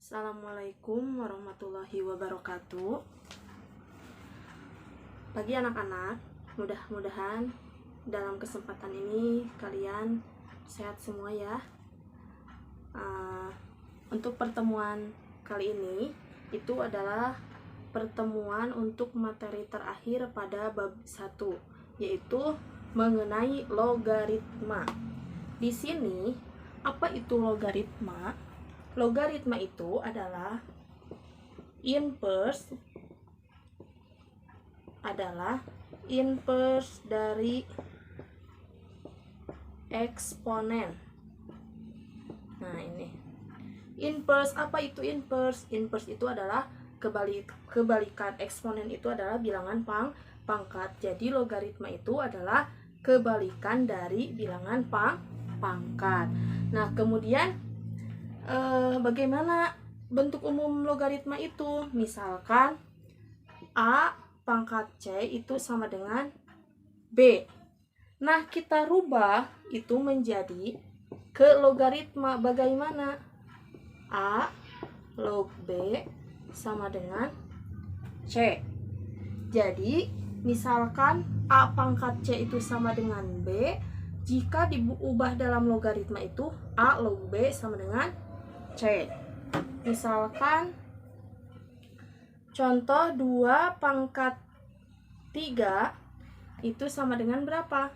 Assalamualaikum warahmatullahi wabarakatuh. Pagi anak-anak, mudah-mudahan dalam kesempatan ini kalian sehat semua ya. Untuk pertemuan kali ini itu adalah pertemuan untuk materi terakhir pada bab 1, yaitu mengenai logaritma. Di sini, apa itu logaritma? Logaritma itu adalah inverse dari eksponen. Nah, ini. Inverse, apa itu inverse? Inverse itu adalah kebalikan. Eksponen itu adalah bilangan pangkat. Jadi logaritma itu adalah kebalikan dari bilangan pangkat. Nah, kemudian bagaimana bentuk umum logaritma itu? Misalkan A pangkat C itu sama dengan B. Nah, kita rubah itu menjadi ke logaritma. Bagaimana? A log B sama dengan C. Jadi, misalkan A pangkat C itu sama dengan B, jika diubah dalam logaritma itu A log B sama dengan C. Misalkan contoh 2 pangkat 3 itu sama dengan berapa?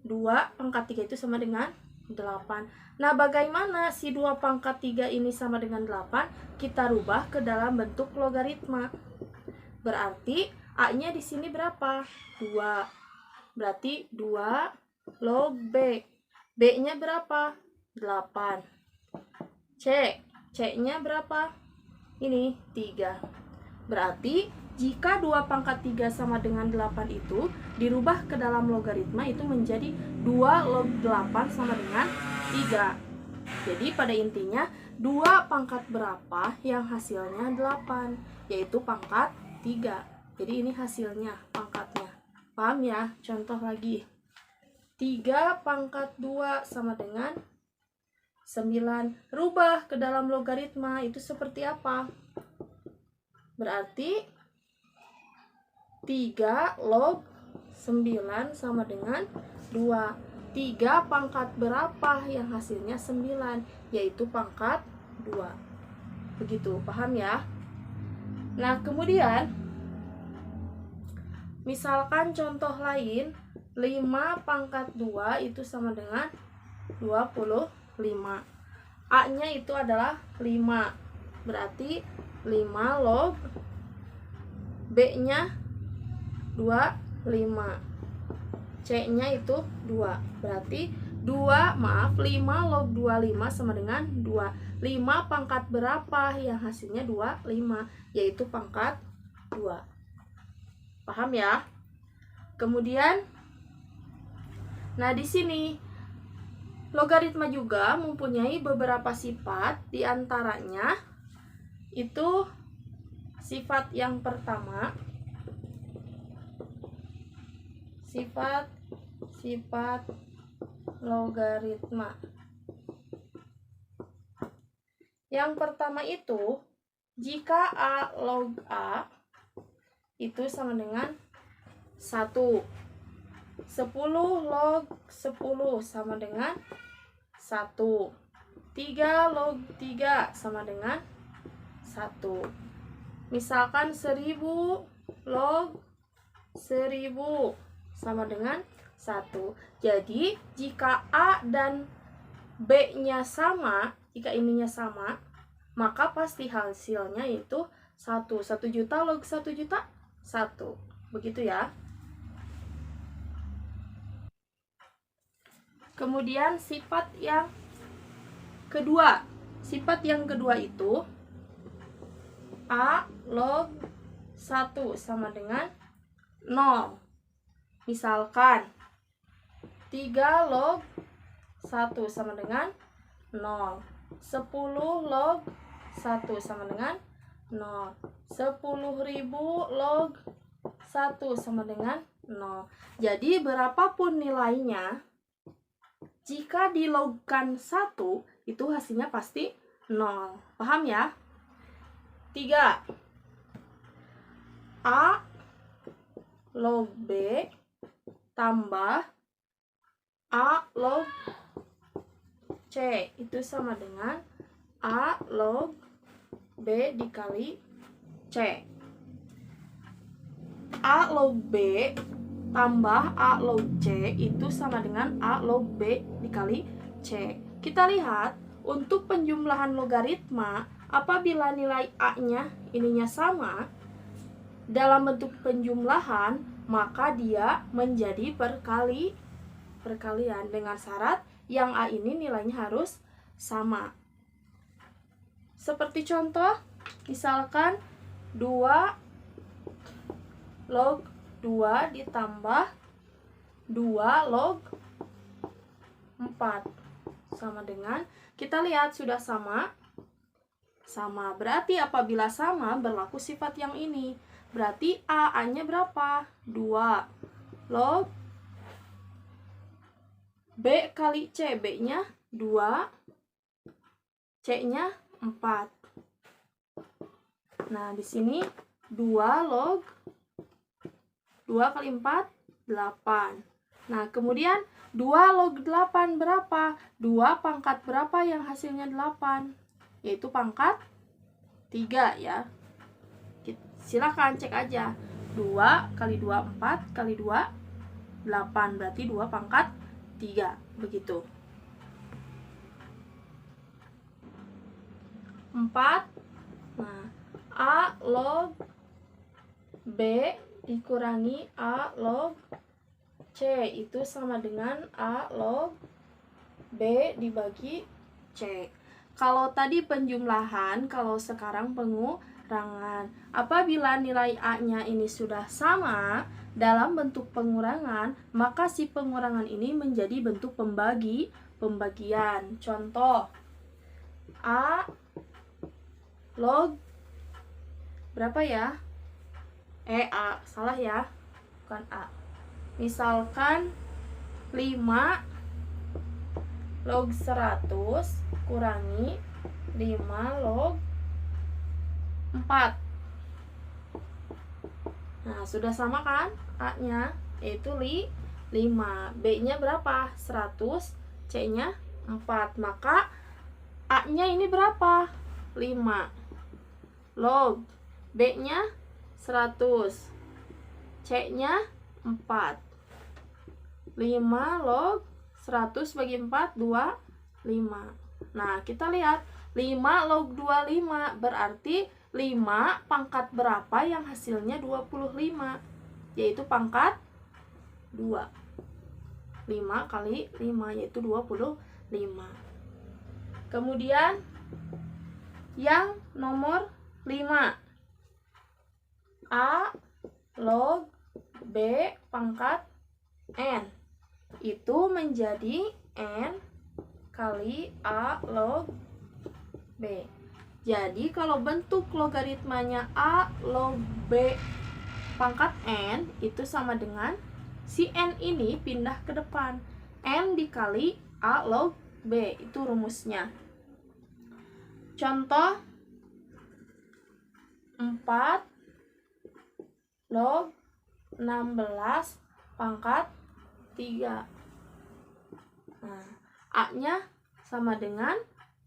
2 pangkat 3 itu sama dengan 8. Nah, bagaimana si 2 pangkat 3 ini sama dengan 8? Kita rubah ke dalam bentuk logaritma. Berarti A-nya di sini berapa? 2. Berarti 2 log B. B-nya berapa? 8. C-nya berapa? Ini 3. Berarti jika 2 pangkat 3 sama dengan 8 itu dirubah ke dalam logaritma itu menjadi 2 log 8 sama dengan 3. Jadi pada intinya 2 pangkat berapa yang hasilnya 8, yaitu pangkat 3. Jadi ini hasilnya, pangkatnya. Paham ya? Contoh lagi. 3 pangkat 2 sama dengan 9. Rubah ke dalam logaritma itu seperti apa? Berarti 3 log 9 sama dengan 2. 3 pangkat berapa yang hasilnya 9, yaitu pangkat 2. Begitu, paham ya? Nah, kemudian misalkan contoh lain, 5 pangkat 2 itu sama dengan 25. A-nya itu adalah 5. Berarti 5 log B-nya 25. C-nya itu 2. Berarti 5 log 25 sama dengan 2. 5 pangkat berapa yang hasilnya 25, yaitu pangkat 2. Paham ya? Kemudian nah di sini logaritma juga mempunyai beberapa sifat, diantaranya itu sifat yang pertama, sifat logaritma. Yang pertama itu, jika A log A itu sama dengan 1. 10 log 10 sama dengan 1. 3 log 3 sama dengan 1. Misalkan 1000 log 1000 sama dengan 1. Jadi, jika A dan B-nya sama, jika ininya sama, maka pasti hasilnya yaitu 1. 1 juta log 1 juta, 1. Begitu ya. Kemudian sifat yang kedua. Sifat yang kedua itu A log 1 sama dengan 0. Misalkan 3 log 1 sama dengan 0. 10 log 1 sama dengan 0. 10.000 log 1 sama dengan 0. Jadi berapapun nilainya, jika dilogkan 1, itu hasilnya pasti 0. Paham ya? 3. A log B tambah A log C itu sama dengan A log B dikali C. A log B tambah A log C itu sama dengan A log B dikali C. Kita lihat untuk penjumlahan logaritma, apabila nilai A-nya ininya sama dalam bentuk penjumlahan, maka dia menjadi perkalian dengan syarat yang A ini nilainya harus sama. Seperti contoh, misalkan 2 log 2 ditambah 2 log 4 sama dengan, kita lihat sudah sama. Berarti apabila sama berlaku sifat yang ini. Berarti A-nya berapa? 2 log B kali C, B-nya 2, C-nya 4. Nah, di sini 2 log 2 kali 4, 8. Nah, kemudian 2 log 8 berapa? 2 pangkat berapa yang hasilnya 8? Yaitu pangkat 3 ya. Silakan cek aja. 2 kali 2, 4 kali 2, 8. Berarti 2 pangkat 3. Begitu. 4. Nah, A log B dikurangi A log C itu sama dengan A log B dibagi C. Kalau tadi penjumlahan, kalau sekarang pengurangan. Apabila nilai A-nya ini sudah sama dalam bentuk pengurangan, maka si pengurangan ini menjadi bentuk pembagian. Contoh, A log berapa ya? A, salah ya, bukan A. Misalkan 5 log 100 kurangi 5 log 4. Nah, sudah sama kan A-nya, yaitu 5. B-nya berapa? 100, C-nya 4. Maka A-nya ini berapa? 5 log B-nya 100, C-nya 4. 5 log 100 bagi 4, 25. Nah, kita lihat 5 log 25 berarti 5 pangkat berapa yang hasilnya 25? Yaitu pangkat 2. 5 kali 5 yaitu 25. Kemudian yang nomor 5. A log B pangkat N itu menjadi N kali A log B. Jadi kalau bentuk logaritmanya A log B pangkat N itu sama dengan si N ini pindah ke depan. N dikali A log B, itu rumusnya. Contoh 4 log 16 pangkat 3. Nah, A-nya sama dengan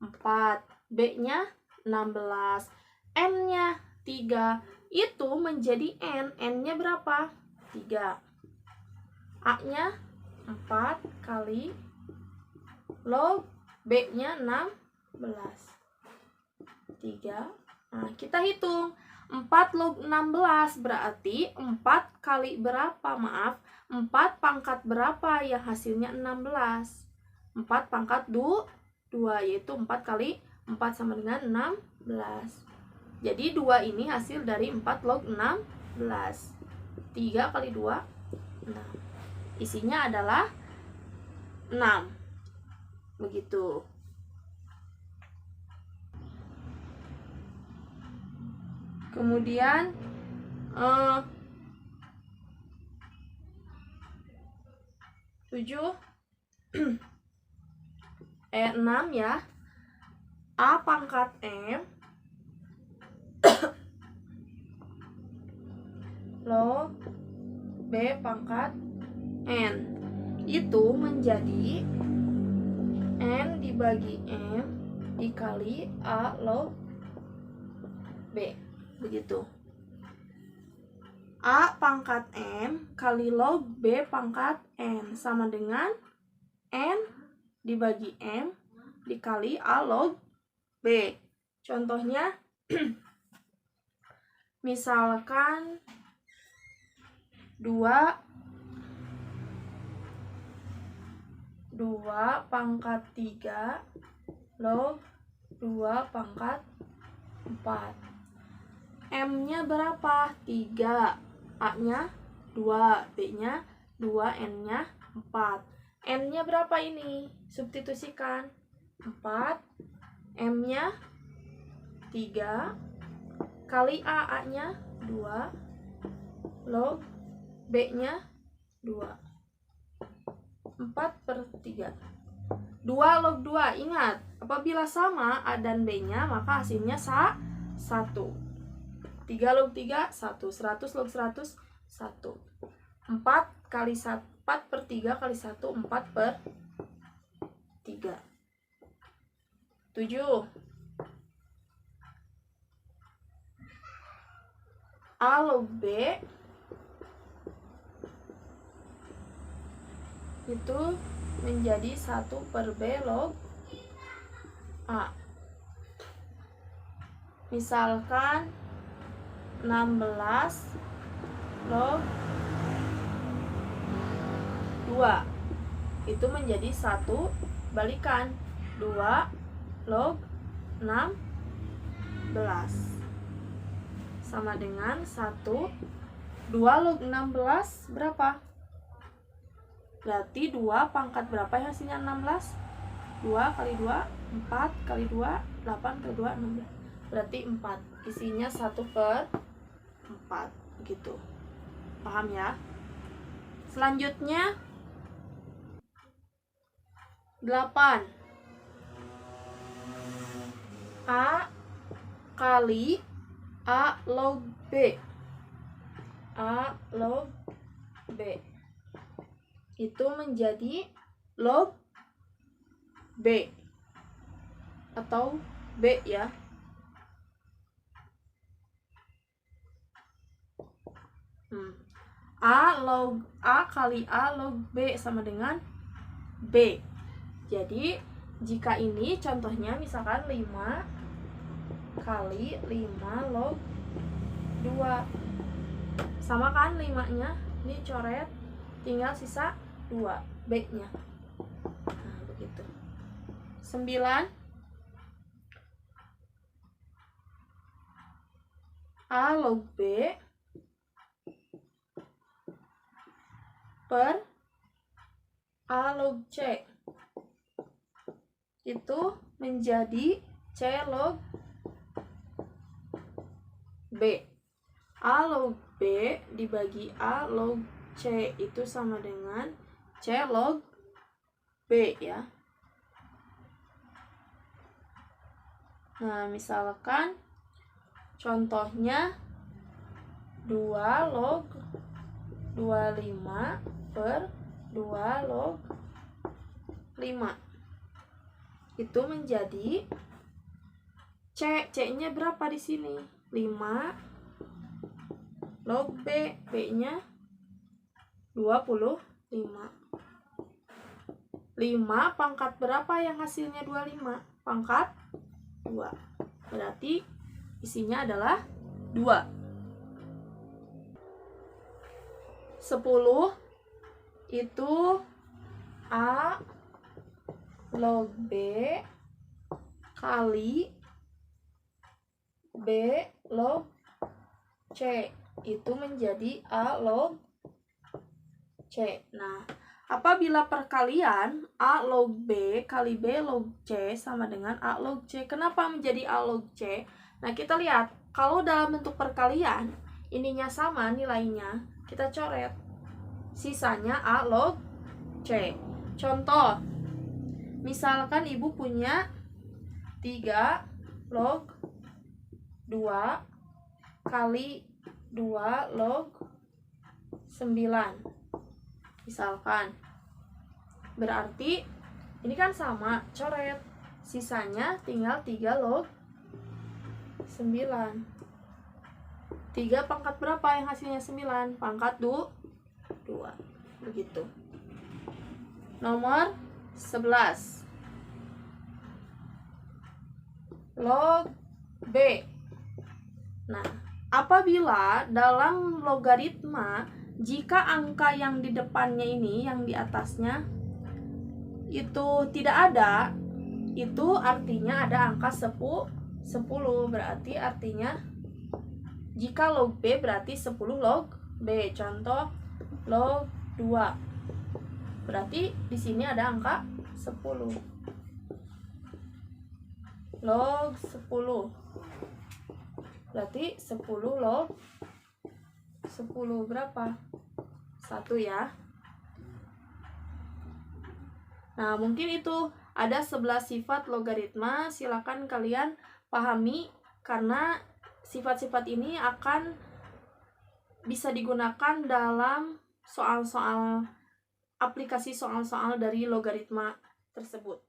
4, B-nya 16, N-nya 3. Itu menjadi N. N-nya berapa? 3. A-nya 4 kali log B-nya 16. 3. Nah, kita hitung. 4 log 16 berarti 4 kali berapa? Maaf, 4 pangkat berapa yang hasilnya 16? 4 pangkat 2, yaitu 4 kali 4 sama dengan 16. Jadi 2 ini hasil dari 4 log 16. 3 kali 2, 6. Isinya adalah 6. Begitu. Kemudian 7 6 ya. A pangkat M log B pangkat N itu menjadi N dibagi M dikali A log B. Begitu. A pangkat M kali log B pangkat N sama dengan N dibagi M dikali A log B. Contohnya misalkan 2 pangkat 3 log 2 pangkat 4. M-nya berapa? 3. A-nya 2, B-nya 2, N-nya 4. N-nya berapa ini? Substitusikan. 4. M-nya 3 kali A-nya 2 log B-nya 2. 4/3. 2 log 2. Ingat, apabila sama A dan B-nya, maka hasilnya 1. 3 log 3, 1. 100 log 100, 1. 4 kali 1, 4/3 kali 1, 4/3. 7. A log B itu menjadi 1/B log A. Misalkan 16 log 2 itu menjadi 1 balikan 2 log 16 sama dengan 1. 2 log 16 berapa? Berarti 2 pangkat berapa yang hasilnya 16? 2 kali 2, 4 kali 2, 8 kali 2, 16. Berarti 4. Isinya 1/4. Begitu. Paham ya? Selanjutnya 8. A kali A log B. A log B itu menjadi log B atau B ya. A kali A log B sama dengan B. Jadi jika ini contohnya misalkan 5 kali 5 log 2. Sama kan 5-nya? Ini coret, tinggal sisa 2 B-nya. Nah, begitu. 9 A log B per A log C itu menjadi C log B. A log B dibagi A log C itu sama dengan C log B ya. Nah, misalkan contohnya 2 log 25 per 2 log 5 itu menjadi C-nya berapa di sini? 5 log B, B-nya 25. 5 pangkat berapa yang hasilnya 25? Pangkat 2. Berarti isinya adalah 2. 10 itu A log B kali B log C itu menjadi A log C. Nah, apabila perkalian A log B kali B log C sama dengan A log C. Kenapa menjadi A log C? Nah, kita lihat, kalau dalam bentuk perkalian ininya sama nilainya, kita coret. Sisanya A log C. Contoh, misalkan ibu punya 3 log 2 kali 2 log 9. Misalkan. Berarti ini kan sama, coret. Sisanya tinggal 3 log 9. 3 pangkat berapa yang hasilnya 9? Pangkat 2. Begitu. Nomor 11. Log B. Nah, apabila dalam logaritma jika angka yang di depannya ini, yang di atasnya itu tidak ada, itu artinya ada angka 10. Berarti artinya jika log B berarti 10 log B. Contoh log 2. Berarti di sini ada angka 10. Log 10. Berarti 10 log 10 berapa? 1 ya. Nah, mungkin itu ada 11 sifat logaritma. Silakan kalian pahami karena sifat-sifat ini akan bisa digunakan dalam soal-soal aplikasi soal-soal dari logaritma tersebut.